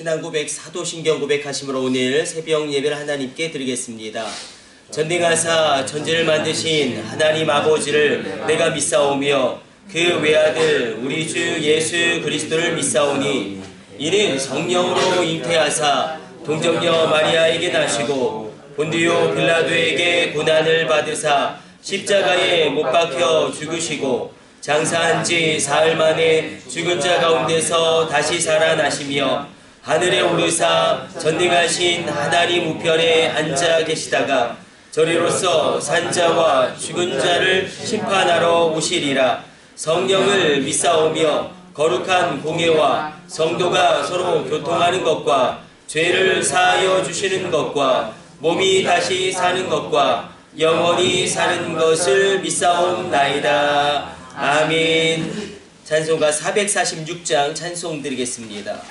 신앙 고백, 사도신경 고백하심으로 오늘 새벽 예배를 하나님께 드리겠습니다. 전능하사 천지를 만드신 하나님 아버지를 내가 믿사오며 그 외아들 우리 주 예수 그리스도를 믿사오니 이는 성령으로 잉태하사 동정녀 마리아에게 나시고 본디오 빌라도에게 고난을 받으사 십자가에 못 박혀 죽으시고 장사한 지 사흘 만에 죽은 자 가운데서 다시 살아나시며 하늘에 오르사 전능하신 하나님 우편에 앉아 계시다가 저리로서 산자와 죽은 자를 심판하러 오시리라. 성령을 믿사오며 거룩한 공예와 성도가 서로 교통하는 것과 죄를 사하여 주시는 것과 몸이 다시 사는 것과 영원히 사는 것을 믿사옵나이다. 아멘. 찬송가 446장 찬송 드리겠습니다.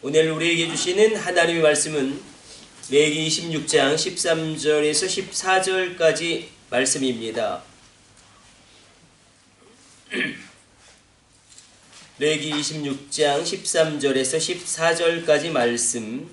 오늘 우리에게 주시는 하나님의 말씀은 레위기 26장 13절에서 14절까지 말씀입니다. 레위기 26장 13절에서 14절까지 말씀,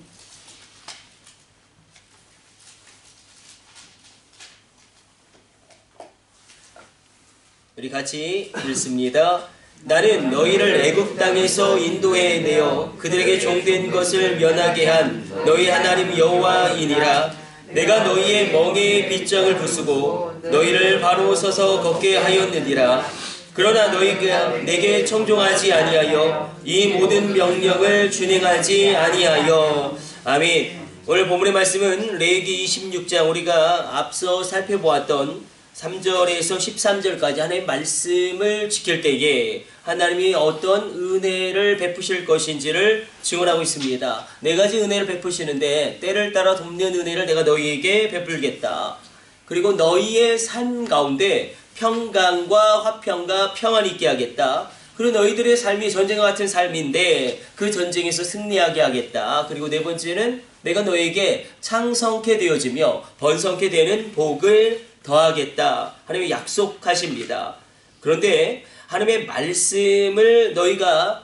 우리 같이 읽습니다. 나는 너희를 애굽 땅에서 인도해 내어 그들에게 종된 것을 면하게 한 너희 하나님 여호와이니라. 내가 너희의 멍에의 빗장을 부수고 너희를 바로 서서 걷게 하였느니라. 그러나 너희가 내게 청종하지 아니하여 이 모든 명령을 준행하지 아니하여. 아멘. 오늘 본문의 말씀은 레위기 26장, 우리가 앞서 살펴보았던 3절에서 13절까지 하나님의 말씀을 지킬 때에 하나님이 어떤 은혜를 베푸실 것인지를 증언하고 있습니다. 네 가지 은혜를 베푸시는데 때를 따라 돕는 은혜를 내가 너희에게 베풀겠다. 그리고 너희의 삶 가운데 평강과 화평과 평안이 있게 하겠다. 그리고 너희들의 삶이 전쟁과 같은 삶인데 그 전쟁에서 승리하게 하겠다. 그리고 네 번째는 내가 너에게 창성케 되어지며 번성케 되는 복을 더하겠다. 하나님이 약속하십니다. 그런데 하나님의 말씀을 너희가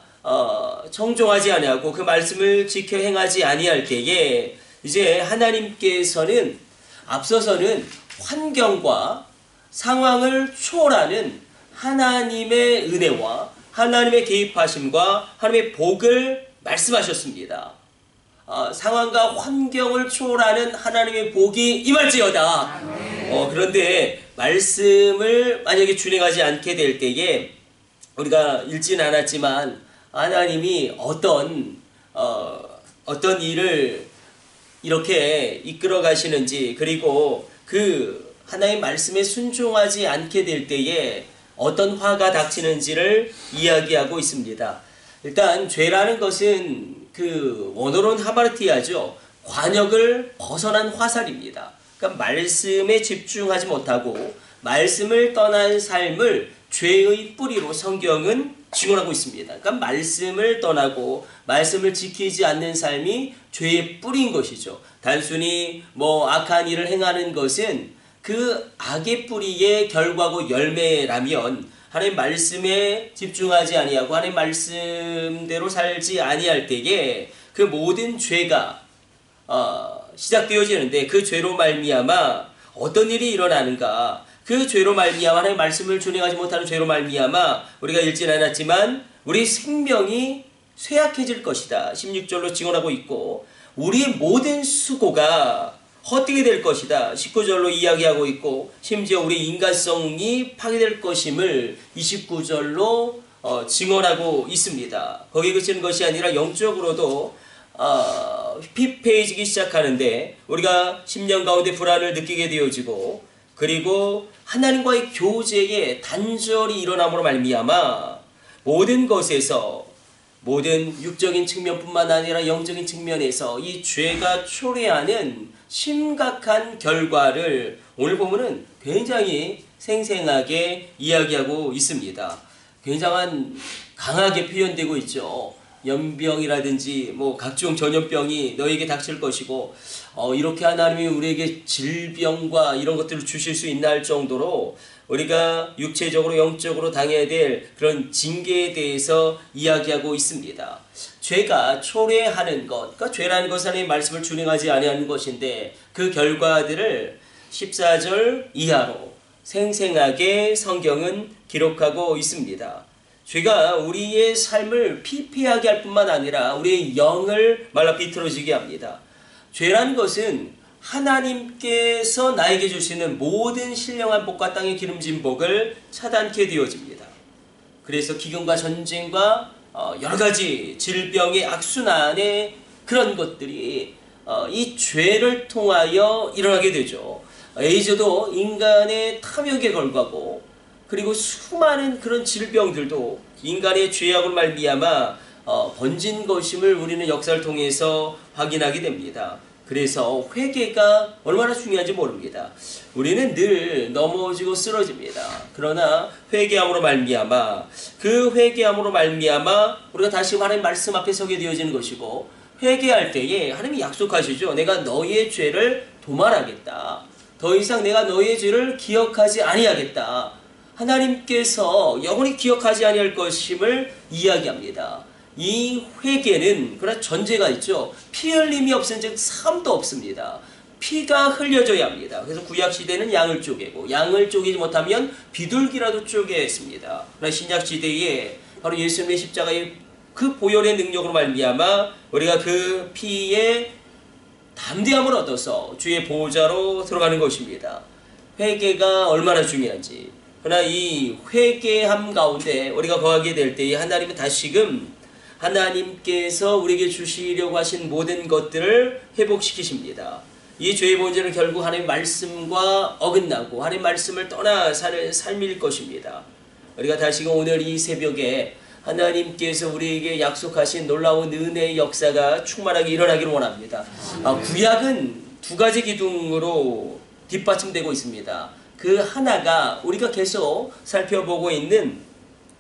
청종하지 아니하고 그 말씀을 지켜 행하지 아니할 때에 이제 하나님께서는 앞서서는 환경과 상황을 초월하는 하나님의 은혜와 하나님의 개입하심과 하나님의 복을 말씀하셨습니다. 상황과 환경을 초월하는 하나님의 복이 임할지어다. 그런데 말씀을 만약에 준행하지 않게 될 때에 우리가 읽지는 않았지만 하나님이 어떤 일을 이렇게 이끌어 가시는지, 그리고 그 하나님의 말씀에 순종하지 않게 될 때에 어떤 화가 닥치는지를 이야기하고 있습니다. 일단 죄라는 것은 그 원어로는 하마르티아죠. 관역을 벗어난 화살입니다. 그러니까 말씀에 집중하지 못하고 말씀을 떠난 삶을 죄의 뿌리로 성경은 증언하고 있습니다. 그러니까 말씀을 떠나고 말씀을 지키지 않는 삶이 죄의 뿌리인 것이죠. 단순히 악한 일을 행하는 것은 그 악의 뿌리의 결과고 열매라면 하나님 말씀에 집중하지 아니하고 하나님 말씀대로 살지 아니할 때에 그 모든 죄가 시작되어지는데 그 죄로 말미암아 어떤 일이 일어나는가? 그 죄로 말미암아 하나님 말씀을 준행하지 못하는 죄로 말미암아 우리가 읽진 않았지만 우리 생명이 쇠약해질 것이다. 16절로 증언하고 있고 우리의 모든 수고가 헛되게 될 것이다. 19절로 이야기하고 있고 심지어 우리 인간성이 파괴될 것임을 29절로 증언하고 있습니다. 거기에 그치는 것이 아니라 영적으로도 피폐해지기 시작하는데 우리가 10년 가운데 불안을 느끼게 되어지고 그리고 하나님과의 교제에 단절이 일어남으로 말미암아 모든 것에서 모든 육적인 측면뿐만 아니라 영적인 측면에서 이 죄가 초래하는 심각한 결과를 오늘 보면은 굉장히 생생하게 이야기하고 있습니다. 굉장한 강하게 표현되고 있죠. 연병이라든지 각종 전염병이 너에게 닥칠 것이고 이렇게 하나님이 우리에게 질병과 이런 것들을 주실 수 있나 할 정도로 우리가 육체적으로 영적으로 당해야 될 그런 징계에 대해서 이야기하고 있습니다. 죄가 초래하는 것, 그러니까 죄라는 것은 하나님의 말씀을 준행하지 아니하는 것인데 그 결과들을 14절 이하로 생생하게 성경은 기록하고 있습니다. 죄가 우리의 삶을 피폐하게 할 뿐만 아니라 우리의 영을 말라 비틀어지게 합니다. 죄라는 것은 하나님께서 나에게 주시는 모든 신령한 복과 땅의 기름진 복을 차단케 되어집니다. 그래서 기근과 전쟁과 여러 가지 질병의 악순환의 그런 것들이 이 죄를 통하여 일어나게 되죠. 에이즈도 인간의 탐욕의 결과고 그리고 수많은 그런 질병들도 인간의 죄악으로 말미암아 번진 것임을 우리는 역사를 통해서 확인하게 됩니다. 그래서 회개가 얼마나 중요한지 모릅니다. 우리는 늘 넘어지고 쓰러집니다. 그러나 회개함으로 말미암아 그 회개함으로 말미암아 우리가 다시 하나님 말씀 앞에 서게 되어지는 것이고 회개할 때에 하나님이 약속하시죠. 내가 너희의 죄를 도말하겠다. 더 이상 내가 너희의 죄를 기억하지 아니하겠다. 하나님께서 영원히 기억하지 아니할 것임을 이야기합니다. 이 회개는 그러나 전제가 있죠. 피 흘림이 없은 즉 삶도 없습니다. 피가 흘려져야 합니다. 그래서 구약시대는 양을 쪼개고 양을 쪼개지 못하면 비둘기라도 쪼개야 했습니다. 그러나 신약시대에 바로 예수님의 십자가의 그 보혈의 능력으로 말미암아 우리가 그 피에 담대함을 얻어서 주의 보호자로 들어가는 것입니다. 회개가 얼마나 중요한지. 그러나 이 회개함 가운데 우리가 거하게 될 때에 하나님은 다시금 하나님께서 우리에게 주시려고 하신 모든 것들을 회복시키십니다. 이 죄의 본질은 결국 하나님의 말씀과 어긋나고 하나님의 말씀을 떠나 사는 삶일 것입니다. 우리가 다시금 오늘 이 새벽에 하나님께서 우리에게 약속하신 놀라운 은혜의 역사가 충만하게 일어나기를 원합니다. 구약은 두 가지 기둥으로 뒷받침되고 있습니다. 그 하나가 우리가 계속 살펴보고 있는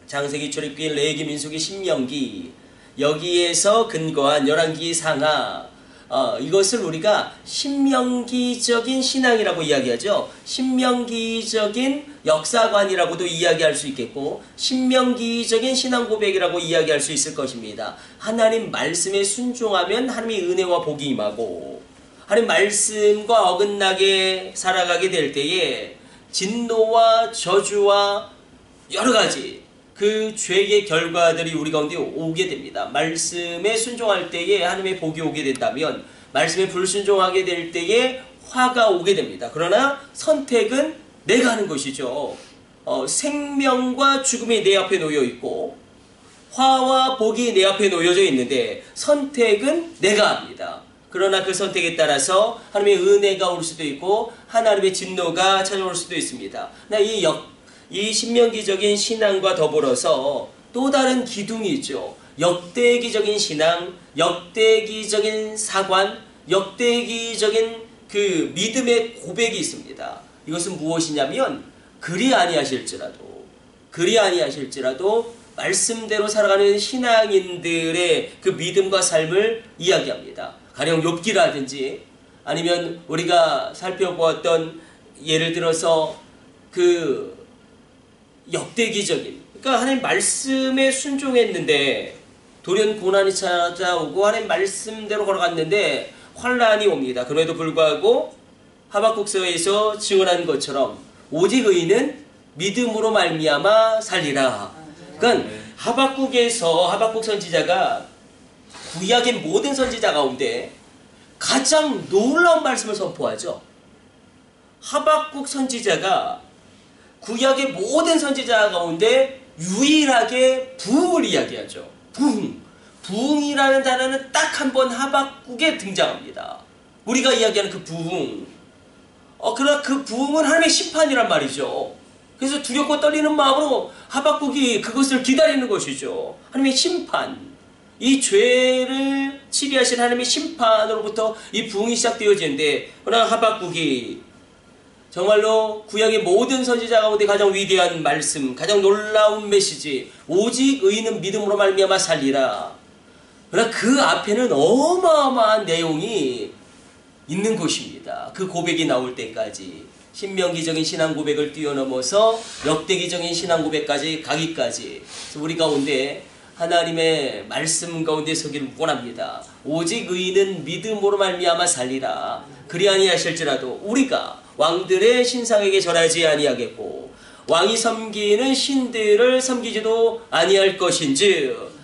창세기, 출애굽기, 레위기, 민수기, 신명기, 여기에서 근거한 열왕기, 상하, 이것을 우리가 신명기적인 신앙이라고 이야기하죠. 신명기적인 역사관이라고도 이야기할 수 있겠고, 신명기적인 신앙 고백이라고 이야기할 수 있을 것입니다. 하나님 말씀에 순종하면 하나님의 은혜와 복이 임하고, 하나님 말씀과 어긋나게 살아가게 될 때에 진노와 저주와 여러 가지 그 죄의 결과들이 우리 가운데 오게 됩니다. 말씀에 순종할 때에 하나님의 복이 오게 된다면, 말씀에 불순종하게 될 때에 화가 오게 됩니다. 그러나 선택은 내가 하는 것이죠. 생명과 죽음이 내 앞에 놓여 있고 화와 복이 내 앞에 놓여져 있는데 선택은 내가 합니다. 그러나 그 선택에 따라서 하나님의 은혜가 올 수도 있고 하나님의 진노가 찾아올 수도 있습니다. 이 신명기적인 신앙과 더불어서 또 다른 기둥이 있죠. 역대기적인 신앙, 역대기적인 사관, 역대기적인 그 믿음의 고백이 있습니다. 이것은 무엇이냐면 그리 아니하실지라도 말씀대로 살아가는 신앙인들의 그 믿음과 삶을 이야기합니다. 가령 욥기라든지 아니면 우리가 살펴보았던 예를 들어서 그 역대기적인, 그러니까 하나님 말씀에 순종했는데 돌연 고난이 찾아오고 하나님 말씀대로 걸어갔는데 환란이 옵니다. 그럼에도 불구하고 하박국서에서 증언한 것처럼 오직 의인은 믿음으로 말미암아 살리라. 그러니까 하박국 선지자가 구약의 모든 선지자 가운데 가장 놀라운 말씀을 선포하죠. 하박국 선지자가 구약의 모든 선지자 가운데 유일하게 부흥을 이야기하죠. 부흥이라는 단어는 딱 한 번 하박국에 등장합니다. 우리가 이야기하는 그 부흥. 그러나 그 부흥은 하나님의 심판이란 말이죠. 그래서 두렵고 떨리는 마음으로 하박국이 그것을 기다리는 것이죠. 하나님의 심판. 이 죄를 치리하신 하나님의 심판으로부터 이 부흥이 시작되어지는데, 그러나 하박국이 정말로 구약의 모든 선지자 가운데 가장 위대한 말씀, 가장 놀라운 메시지, 오직 의인은 믿음으로 말미암아 살리라. 그러나 그 앞에는 어마어마한 내용이 있는 것입니다. 그 고백이 나올 때까지 신명기적인 신앙 고백을 뛰어넘어서 역대기적인 신앙 고백까지 가기까지 우리 가운데 하나님의 말씀 가운데 서기를 원합니다. 오직 의인은 믿음으로 말미암아 살리라. 그리 아니하실지라도 우리가 왕들의 신상에게 절하지 아니하겠고 왕이 섬기는 신들을 섬기지도 아니할 것인즉,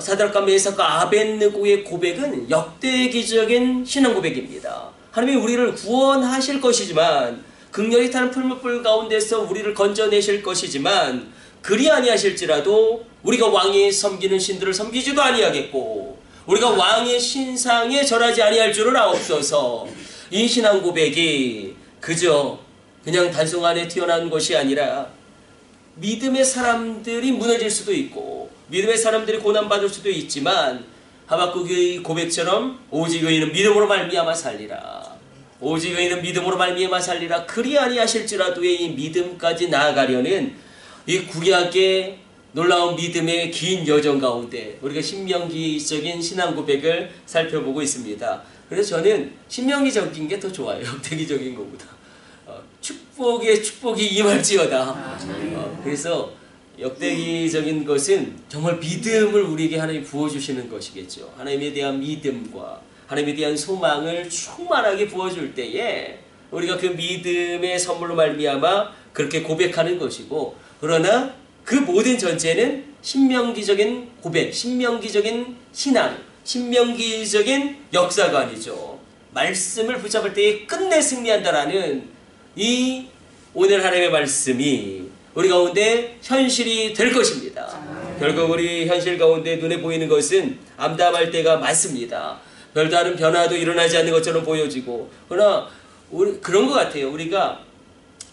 사드락과 메삭과 아벳느고의 고백은 역대기적인 신앙 고백입니다. 하나님이 우리를 구원하실 것이지만, 극렬히 타는 풀무불 가운데서 우리를 건져내실 것이지만, 그리 아니하실지라도 우리가 왕이 섬기는 신들을 섬기지도 아니하겠고 우리가 왕의 신상에 절하지 아니할 줄을 아옵소서. 이 신앙 고백이 그냥 단송 안에 튀어나온 것이 아니라 믿음의 사람들이 무너질 수도 있고 믿음의 사람들이 고난받을 수도 있지만, 하박국의 고백처럼 오직 의인은 믿음으로 말미암아 살리라. 오직 의인은 믿음으로 말미암아 살리라. 그리 아니하실지라도의 이 믿음까지 나아가려는 이 구약의 놀라운 믿음의 긴 여정 가운데 우리가 신명기적인 신앙 고백을 살펴보고 있습니다. 그래서 저는 신명기적인 게 더 좋아요. 역대기적인 것보다. 축복이 임할지어다. 그래서 역대기적인 것은 정말 믿음을 우리에게 하나님이 부어주시는 것이겠죠. 하나님에 대한 믿음과 하나님에 대한 소망을 충만하게 부어줄 때에 우리가 그 믿음의 선물로 말미암아 그렇게 고백하는 것이고, 그러나 그 모든 전체는 신명기적인 고백, 신명기적인 신앙, 신명기적인 역사가 아니죠. 말씀을 붙잡을 때에 끝내 승리한다라는 이 오늘 하나님의 말씀이 우리 가운데 현실이 될 것입니다. 결국 우리 현실 가운데 눈에 보이는 것은 암담할 때가 많습니다. 별다른 변화도 일어나지 않는 것처럼 보여지고, 그러나 우리 그런 것 같아요. 우리가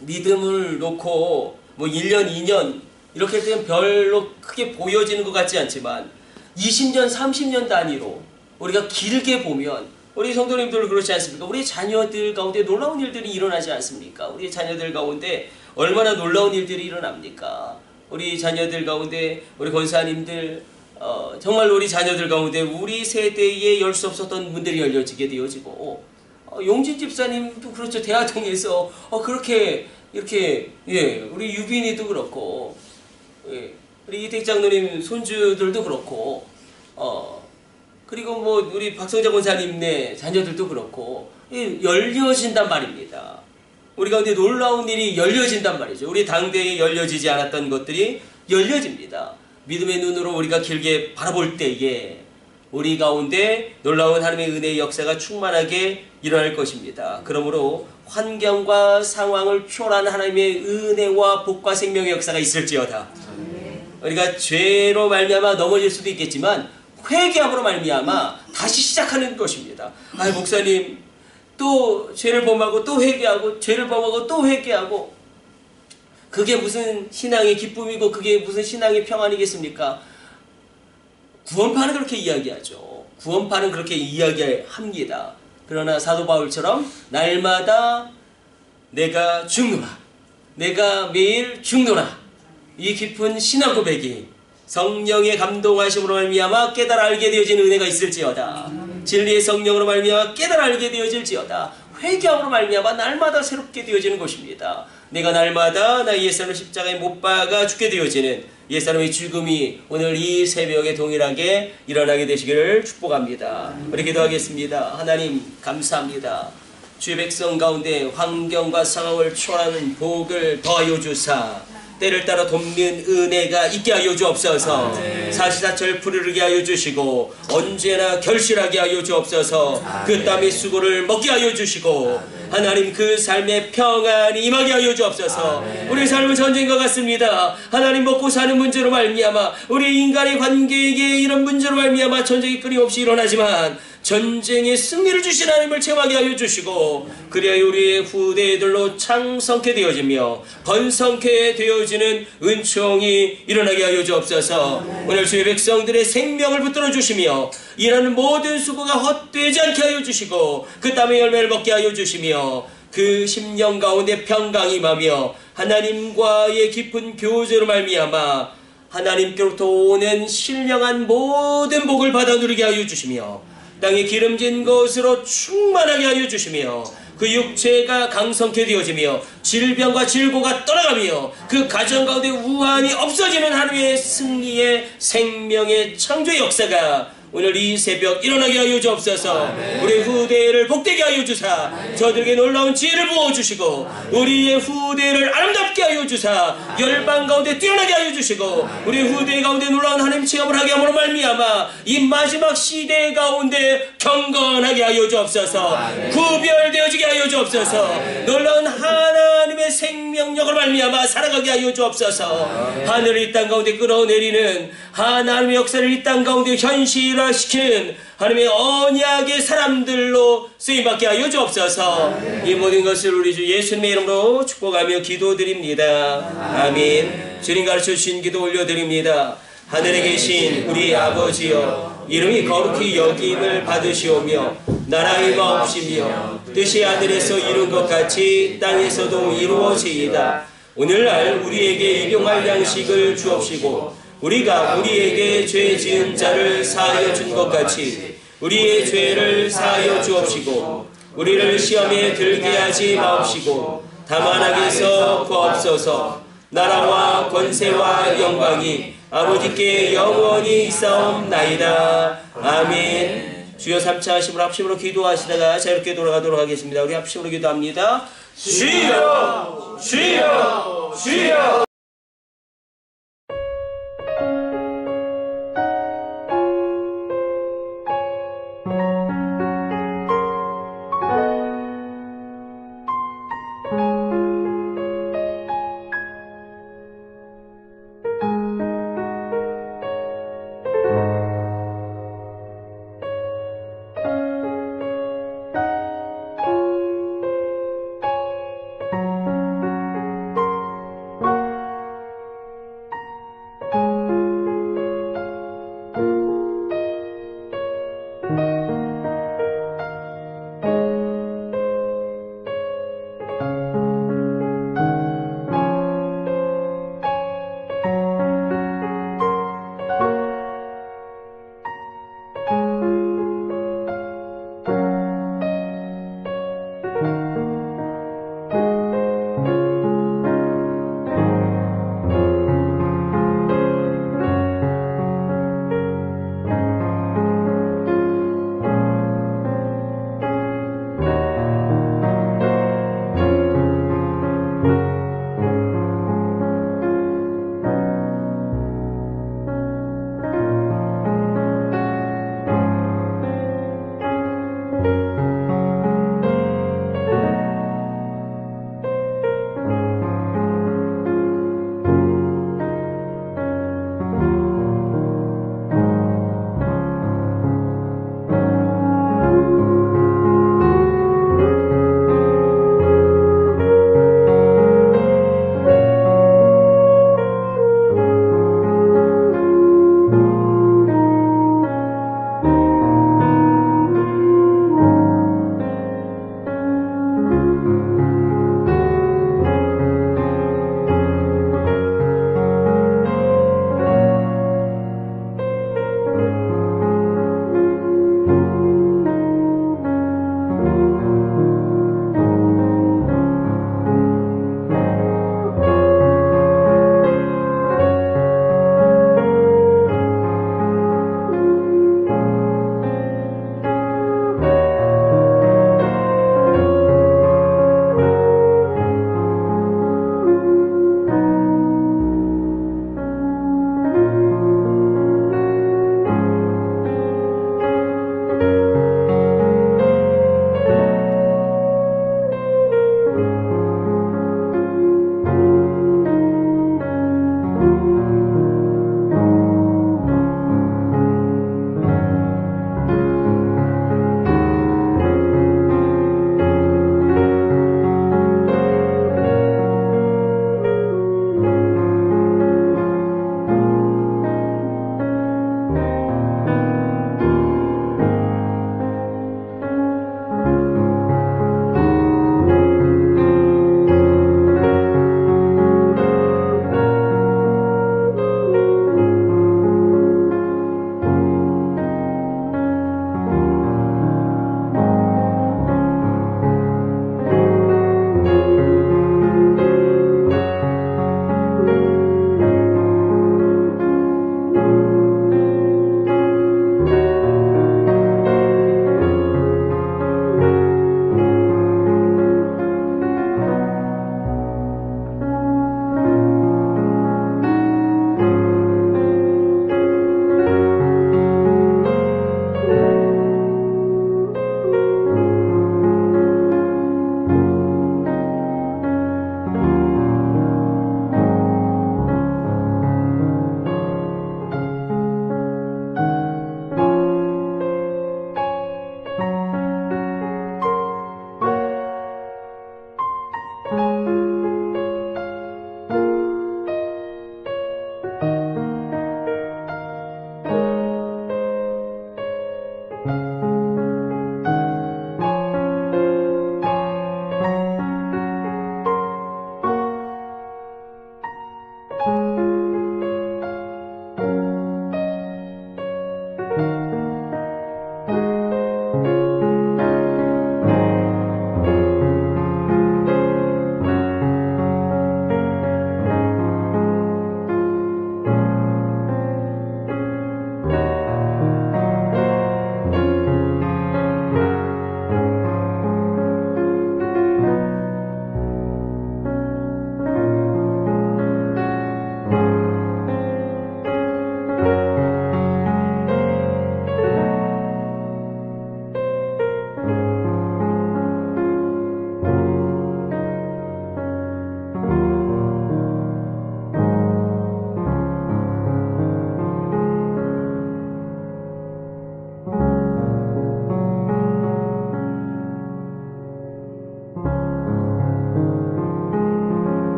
믿음을 놓고 뭐 1년, 2년 이렇게 되면 별로 크게 보여지는 것 같지 않지만 20년, 30년 단위로 우리가 길게 보면 우리 성도님들 그렇지 않습니까? 우리 자녀들 가운데 놀라운 일들이 일어나지 않습니까? 우리 자녀들 가운데 얼마나 놀라운 일들이 일어납니까? 우리 자녀들 가운데 우리 권사님들 정말 우리 자녀들 가운데 우리 세대에 열 수 없었던 문들이 열려지게 되어지고 용진 집사님도 그렇죠. 대화통에서 그렇게 이렇게 우리 유빈이도 그렇고 우리 이택 장로님 손주들도 그렇고 그리고 뭐 우리 박성자 권사님네 자녀들도 그렇고 열려진단 말입니다. 우리 가운데 놀라운 일이 열려진단 말이죠. 우리 당대에 열려지지 않았던 것들이 열려집니다. 믿음의 눈으로 우리가 길게 바라볼 때에 우리 가운데 놀라운 하나님의 은혜의 역사가 충만하게 일어날 것입니다. 그러므로 환경과 상황을 초월한 하나님의 은혜와 복과 생명의 역사가 있을지어다. 우리가 죄로 말미암아 넘어질 수도 있겠지만 회개함으로 말미암아 다시 시작하는 것입니다. 목사님 또 죄를 범하고 또 회개하고 죄를 범하고 또 회개하고 그게 무슨 신앙의 기쁨이고 그게 무슨 신앙의 평안이겠습니까? 구원파는 그렇게 이야기하죠. 구원파는 그렇게 이야기합니다. 그러나 사도 바울처럼 날마다 내가 죽노라, 내가 매일 죽노라, 이 깊은 신앙 고백이 성령의 감동하심으로 말미암아 깨달아 알게 되어지는 은혜가 있을지어다. 진리의 성령으로 말미암아 깨달아 알게 되어질지어다. 회개함으로 말미암아 날마다 새롭게 되어지는 것입니다. 내가 날마다 나의 옛사람 십자가에 못 박아 죽게 되어지는 옛사람의 죽음이 오늘 이 새벽에 동일하게 일어나게 되시기를 축복합니다. 우리 기도하겠습니다. 하나님 감사합니다. 주의 백성 가운데 환경과 상황을 초월하는 복을 더하여 주사 때를 따라 돕는 은혜가 있게 하여 주옵소서. 사시사철 푸르르게 하여 주시고 언제나 결실하게 하여 주옵소서. 그 땀의 수고를 먹게 하여 주시고 하나님 그 삶의 평안이 임하게 하여 주옵소서. 우리 삶은 전쟁과 같습니다. 하나님 먹고 사는 문제로 말미암아 우리 인간의 관계에 이런 문제로 말미암아 전쟁이 끊임없이 일어나지만 전쟁의 승리를 주신 하나님을 체험하게 하여 주시고 그래야 우리의 후대들로 창성케 되어지며 번성케 되어지는 은총이 일어나게 하여 주옵소서. 오늘 주의 백성들의 생명을 붙들어 주시며 일하는 모든 수고가 헛되지 않게 하여 주시고 그 땀의 열매를 먹게 하여 주시며 그 심령 가운데 평강이 임하며 하나님과의 깊은 교제로 말미암아 하나님께로부터 오는 신령한 모든 복을 받아 누리게 하여 주시며 땅에 기름진 것으로 충만하게 하여 주시며 그 육체가 강성케 되어지며 질병과 질고가 떠나가며 그 가정 가운데 우환이 없어지는 하루의 승리의 생명의 창조의 역사가 오늘 이 새벽 일어나게 하여 주옵소서. 우리 후대를 복되게 하여 주사 저들에게 놀라운 지혜를 부어주시고 우리의 후대를 아름답게 하여 주사 열방 가운데 뛰어나게 하여 주시고 우리 후대 가운데 놀라운 하나님 체험을 하게 함으로 말미암아 이 마지막 시대 가운데 경건하게 하여 주옵소서. 구별되어지게 하여 주옵소서. 놀라운 하나님의 생명력을 말미암아 살아가게 하여 주옵소서. 하늘을 이 땅 가운데 끌어내리는 하나님의 역사를 이 땅 가운데 현실화 시키는 하나님의 언약의 사람들로 쓰임받게 하여 주옵소서. 이 모든 것을 우리 주 예수님의 이름으로 축복하며 기도드립니다. 아멘. 주님 가르쳐 주신 기도 올려드립니다. 하늘에 계신 우리 아버지여 이름이 거룩히 여김을 받으시오며 나라의 마옵시며 뜻이 하늘에서 이룬 것 같이 땅에서도 이루어지이다. 오늘날 우리에게 일용할 양식을 주옵시고 우리가 우리에게 죄 지은 자를 사하여 준 것 같이 우리의 죄를 사하여 주옵시고 우리를 시험에 들게 하지 마옵시고 다만 악에서 구하옵소서. 나라와 권세와 영광이 아버지께 영원히 있사옵나이다. 아멘. 주여 3차 하심으로 합심으로 기도하시다가 자유롭게 돌아가도록 하겠습니다. 우리 합심으로 기도합니다. 주여 주여 주여.